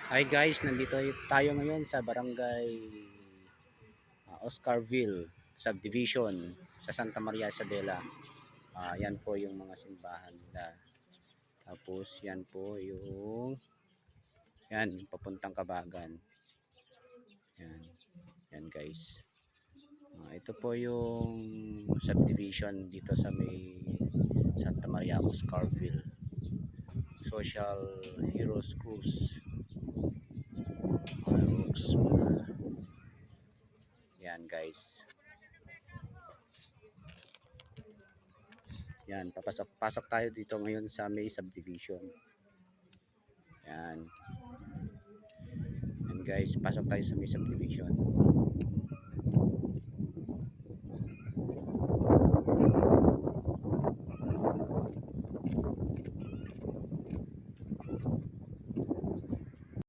Hi guys, nandito tayo ngayon sa barangay Oscarville Subdivision sa Santa Maria Isabela. Yan po yung mga simbahan nila. Tapos yan po yung papuntang Kabagan. Yan, yan guys. Ito po yung subdivision dito sa may Santa Maria Oscarville. Social Heroes Cruise. Yan guys. Yan, pasok tayo dito ngayon sa may subdivision. Yan. Yan guys, pasok tayo sa may subdivision.